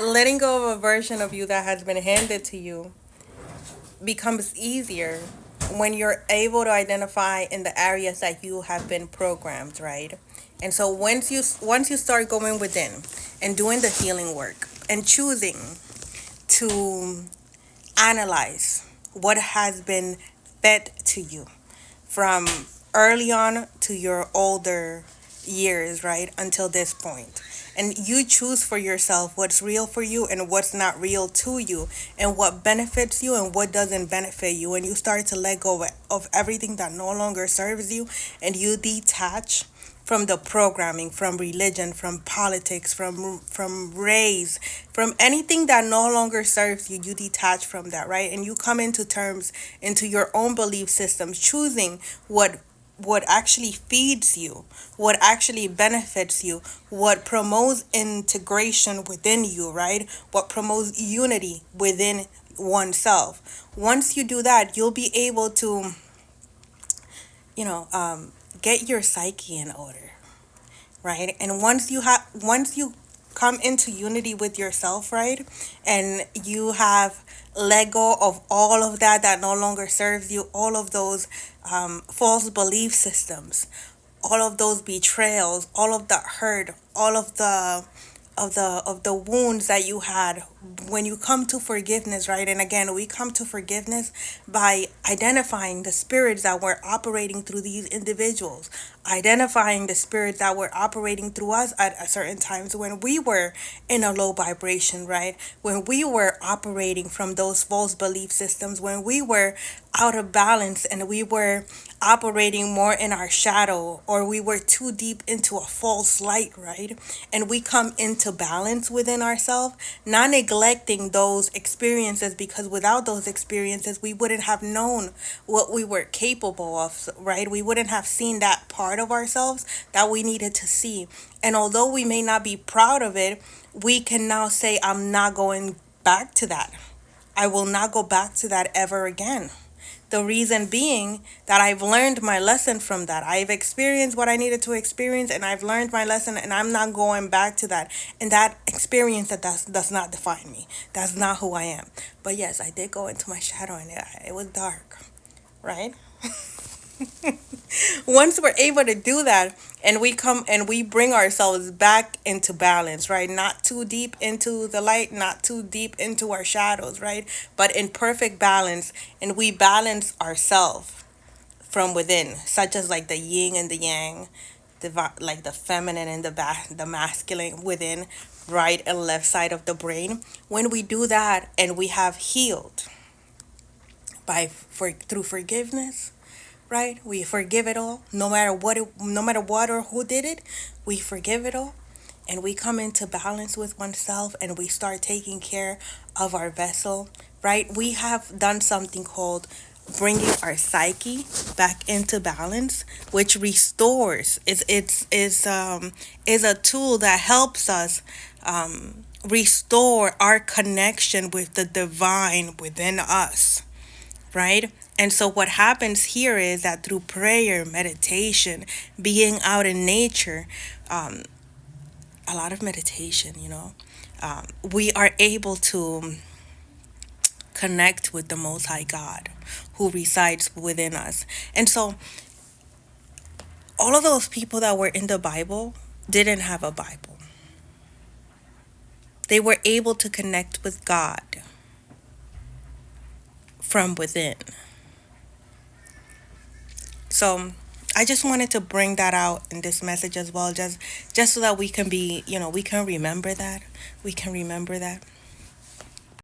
letting go of a version of you that has been handed to you becomes easier when you're able to identify in the areas that you have been programmed, right? And so once you start going within and doing the healing work and choosing to analyze what has been fed to you from early on to your older years, right? Until this point. And you choose for yourself what's real for you and what's not real to you, and what benefits you and what doesn't benefit you. And you start to let go of everything that no longer serves you, and you detach from the programming, from religion, from politics, from race, from anything that no longer serves you. You detach from that, right? And you come into terms into your own belief systems, choosing what actually feeds you, what actually benefits you, what promotes integration within you, right? What promotes unity within oneself. Once you do that, you'll be able to, you know, get your psyche in order, right? And once you come into unity with yourself, right? And you have let go of all of that no longer serves you, all of those false belief systems, all of those betrayals, all of the hurt, all of the wounds that you had. When you come to forgiveness, right? And again, we come to forgiveness by identifying the spirits that were operating through these individuals, identifying the spirits that were operating through us at a certain times when we were in a low vibration, right? When we were operating from those false belief systems, when we were out of balance and we were operating more in our shadow, or we were too deep into a false light, right? And we come into balance within ourselves, not neglecting those experiences, because without those experiences we wouldn't have known what we were capable of, right? We wouldn't have seen that part of ourselves that we needed to see. And although we may not be proud of it, we can now say, I'm not going back to that. I will not go back to that ever again. The reason being that I've learned my lesson from that. I've experienced what I needed to experience, and I've learned my lesson, and I'm not going back to that. And that experience does not define me. That's not who I am. But yes, I did go into my shadow, and it was dark, right? Once we're able to do that, and we come and we bring ourselves back into balance, right? Not too deep into the light, not too deep into our shadows, right? But in perfect balance, and we balance ourselves from within, such as like the yin and the yang, like the feminine and the masculine within, right and left side of the brain. When we do that and we have healed through forgiveness, right? We forgive it all, no matter what or who did it. We forgive it all, and we come into balance with oneself, and we start taking care of our vessel, right? We have done something called bringing our psyche back into balance, which restores. Is a tool that helps us restore our connection with the divine within us, right? And so what happens here is that through prayer, meditation, being out in nature, a lot of meditation, we are able to connect with the Most High God who resides within us. And so all of those people that were in the Bible didn't have a Bible. They were able to connect with God from within. So I just wanted to bring that out in this message as well, just so that we can be, we can remember that. We can remember that.